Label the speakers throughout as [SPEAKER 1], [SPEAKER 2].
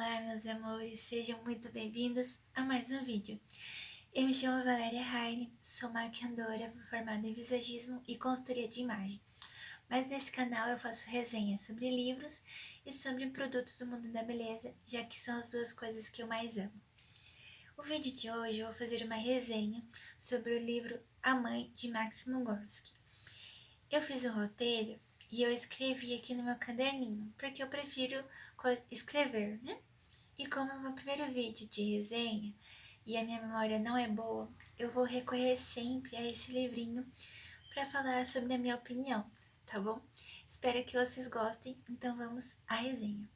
[SPEAKER 1] Olá, meus amores, sejam muito bem-vindos a mais um vídeo. Eu me chamo Valéria Heine, sou maquiadora formada em visagismo e consultoria de imagem. Mas nesse canal eu faço resenhas sobre livros e sobre produtos do mundo da beleza, já que são as duas coisas que eu mais amo. O vídeo de hoje eu vou fazer uma resenha sobre o livro A Mãe, de Maximum Gorky. Eu fiz o roteiro e eu escrevi aqui no meu caderninho, porque eu prefiro escrever, né? E como é o meu primeiro vídeo de resenha e a minha memória não é boa, eu vou recorrer sempre a esse livrinho para falar sobre a minha opinião, tá bom? Espero que vocês gostem, então vamos à resenha.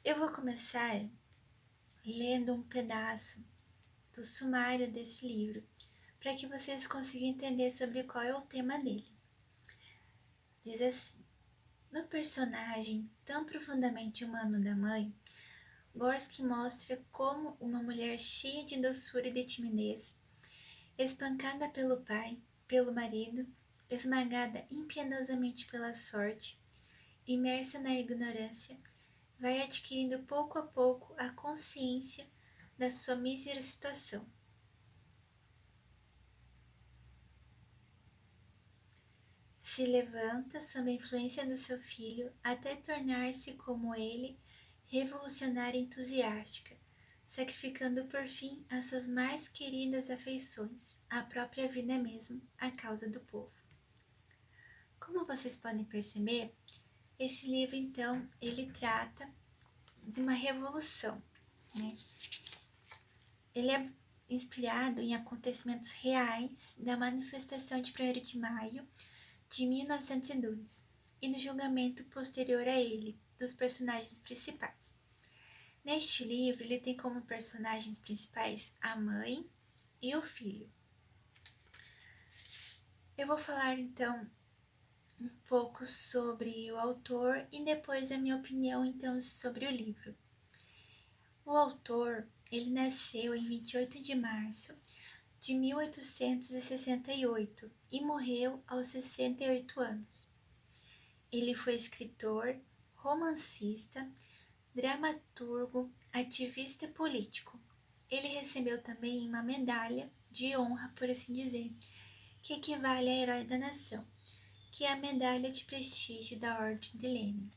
[SPEAKER 1] Eu vou começar lendo um pedaço do sumário desse livro, para que vocês consigam entender sobre qual é o tema dele. Diz assim: no personagem tão profundamente humano da mãe, Gorky mostra como uma mulher cheia de doçura e de timidez, espancada pelo pai, pelo marido, esmagada impiedosamente pela sorte, imersa na ignorância, vai adquirindo pouco a pouco a consciência da sua mísera situação. Se levanta sob a influência do seu filho até tornar-se como ele, revolucionária e entusiástica, sacrificando por fim as suas mais queridas afeições, a própria vida mesmo, à causa do povo. Como vocês podem perceber, esse livro então ele trata de uma revolução, né? Ele é inspirado em acontecimentos reais da manifestação de 1º de maio de 1902 e no julgamento posterior a ele dos personagens principais. Neste livro, ele tem como personagens principais a mãe e o filho. Eu vou falar então um pouco sobre o autor e depois a minha opinião então sobre o livro. O autor, ele nasceu em 28 de março de 1868 e morreu aos 68 anos. Ele foi escritor, romancista, dramaturgo, ativista e político. Ele recebeu também uma medalha de honra, por assim dizer, que equivale a Herói da Nação, que é a medalha de prestígio da Ordem de Lênin.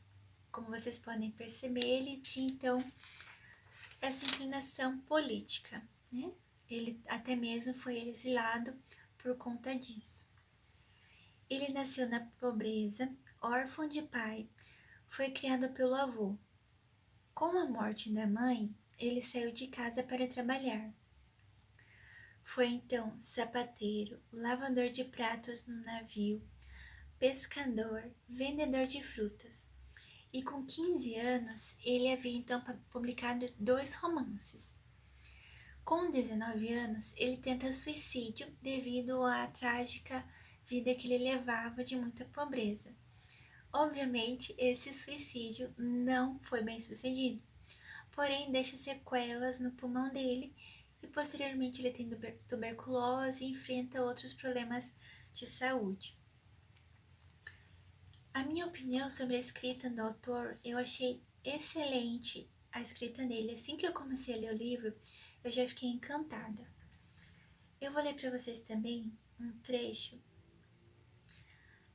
[SPEAKER 1] Como vocês podem perceber, ele tinha então essa inclinação política, né? Ele até mesmo foi exilado por conta disso. Ele nasceu na pobreza, órfão de pai, foi criado pelo avô. Com a morte da mãe, ele saiu de casa para trabalhar. Foi então sapateiro, lavador de pratos no navio, pescador, vendedor de frutas. E com 15 anos, ele havia então publicado 2 romances. Com 19 anos, ele tenta suicídio devido à trágica vida que ele levava de muita pobreza. Obviamente, esse suicídio não foi bem sucedido, porém deixa sequelas no pulmão dele e posteriormente ele tem tuberculose e enfrenta outros problemas de saúde. A minha opinião sobre a escrita do autor, eu achei excelente a escrita dele. Assim que eu comecei a ler o livro, eu já fiquei encantada. Eu vou ler para vocês também um trecho,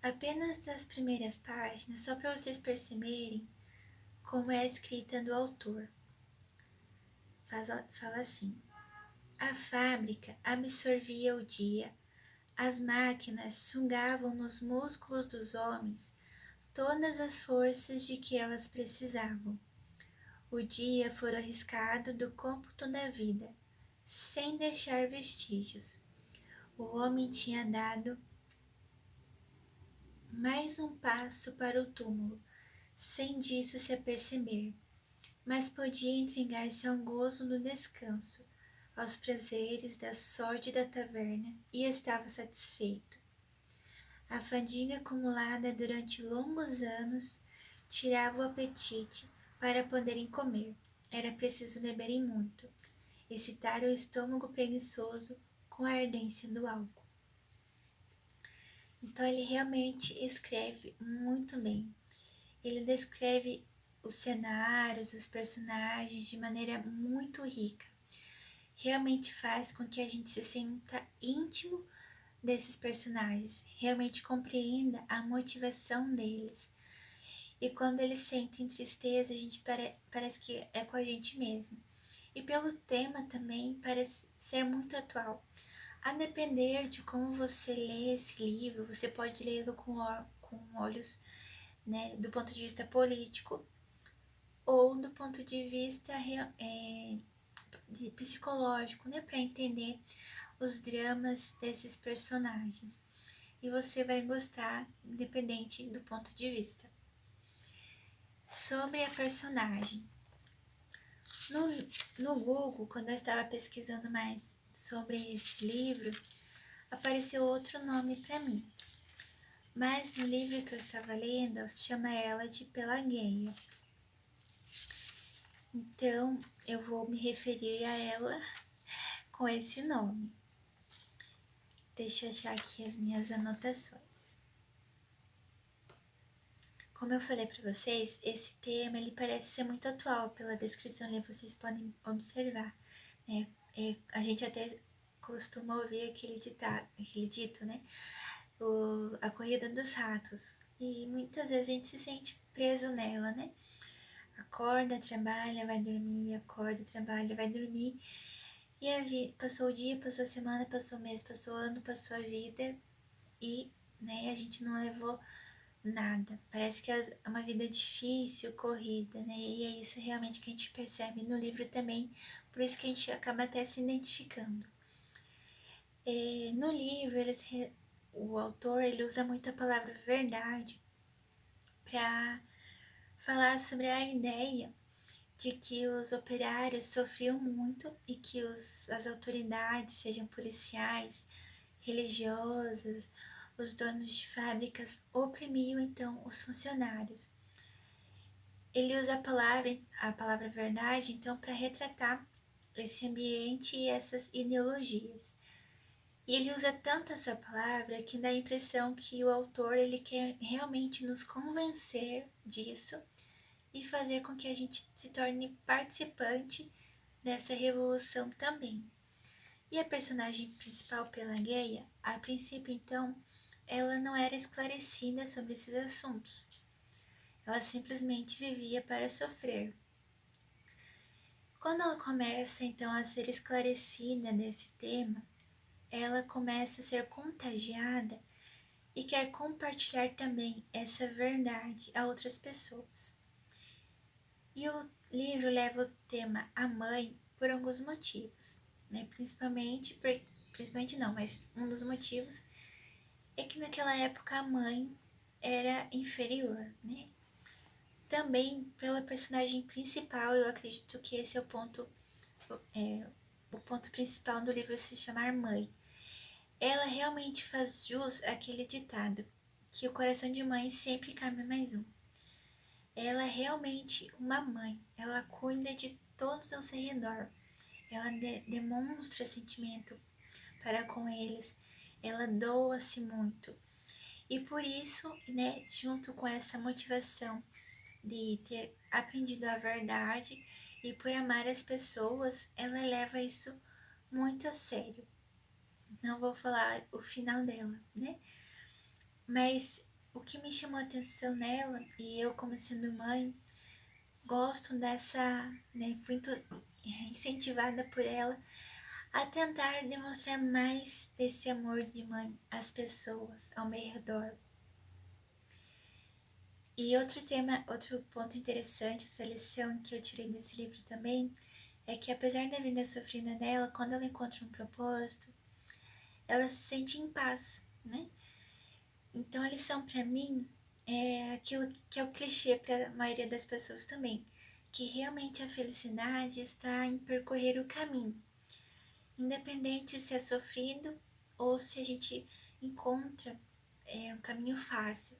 [SPEAKER 1] apenas das primeiras páginas, só para vocês perceberem como é a escrita do autor. Fala assim: a fábrica absorvia o dia, as máquinas sugavam nos músculos dos homens todas as forças de que elas precisavam. O dia fora arriscado do cômputo da vida, sem deixar vestígios. O homem tinha dado mais um passo para o túmulo, sem disso se aperceber, mas podia entregar-se ao gozo do descanso, aos prazeres da sórdida taverna, e estava satisfeito. A fadiga acumulada durante longos anos tirava o apetite para poderem comer. Era preciso beberem muito, excitar o estômago preguiçoso com a ardência do álcool. Então ele realmente escreve muito bem. Ele descreve os cenários, os personagens de maneira muito rica. Realmente faz com que a gente se sinta íntimo desses personagens, realmente compreenda a motivação deles. E quando eles sentem tristeza, a gente parece que é com a gente mesmo. E pelo tema também parece ser muito atual. A depender de como você lê esse livro, você pode lê-lo com olhos, né, do ponto de vista político ou do ponto de vista psicológico, né, para entender os dramas desses personagens. E você vai gostar, independente do ponto de vista. Sobre a personagem. No Google, quando eu estava pesquisando mais sobre esse livro, apareceu outro nome para mim. Mas no livro que eu estava lendo, chama ela de Pelageia. Então, eu vou me referir a ela com esse nome. Deixa eu achar aqui as minhas anotações. Como eu falei para vocês, esse tema ele parece ser muito atual pela descrição ali, vocês podem observar, né? A gente até costuma ouvir aquele dito, né? A corrida dos ratos. E muitas vezes a gente se sente preso nela, né? Acorda, trabalha, vai dormir, acorda, trabalha, vai dormir. E passou o dia, passou a semana, passou o mês, passou o ano, passou a vida e, né, a gente não levou nada. Parece que é uma vida difícil, corrida, né? E é isso realmente que a gente percebe no livro também, por isso que a gente acaba até se identificando. No livro, o autor ele usa muito a palavra verdade para falar sobre a ideia de que os operários sofriam muito e que as autoridades, sejam policiais, religiosas, os donos de fábricas, oprimiam então os funcionários. Ele usa a palavra verdade, então, para retratar esse ambiente e essas ideologias. E ele usa tanto essa palavra que dá a impressão que o autor ele quer realmente nos convencer disso e fazer com que a gente se torne participante dessa revolução também. E a personagem principal, Pelageia, a princípio então, ela não era esclarecida sobre esses assuntos. Ela simplesmente vivia para sofrer. Quando ela começa então a ser esclarecida desse tema, ela começa a ser contagiada e quer compartilhar também essa verdade a outras pessoas. E o livro leva o tema A Mãe por alguns motivos, né? Principalmente não, mas um dos motivos é que naquela época a mãe era inferior, né? Também pela personagem principal, eu acredito que esse é o ponto principal do livro se chamar Mãe. Ela realmente faz jus àquele ditado, que o coração de mãe sempre cabe mais um. Ela é realmente uma mãe, ela cuida de todos ao seu redor, ela demonstra sentimento para com eles, ela doa-se muito. E por isso, né, junto com essa motivação de ter aprendido a verdade e por amar as pessoas, ela leva isso muito a sério. Não vou falar o final dela, né? Mas o que me chamou a atenção nela, e eu como sendo mãe, gosto dessa, né, fui incentivada por ela a tentar demonstrar mais desse amor de mãe às pessoas ao meu redor. E outro ponto interessante, essa lição que eu tirei desse livro também, é que apesar da vida sofrida dela, quando ela encontra um propósito, ela se sente em paz, né? Então a lição para mim é aquilo que é o clichê para a maioria das pessoas também, que realmente a felicidade está em percorrer o caminho, independente se é sofrido ou se a gente encontra um caminho fácil.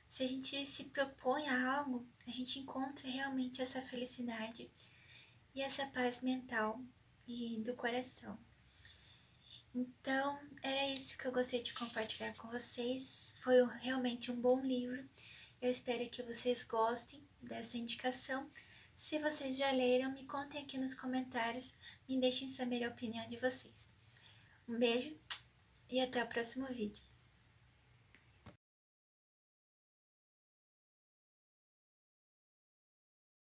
[SPEAKER 1] Se a gente se propõe a algo, a gente encontra realmente essa felicidade e essa paz mental e do coração. Então, era isso que eu gostaria de compartilhar com vocês. Foi realmente um bom livro Eu espero que vocês gostem dessa indicação. Se vocês já leram, me contem aqui nos comentários, me deixem saber a opinião de vocês. Um beijo e até o próximo vídeo.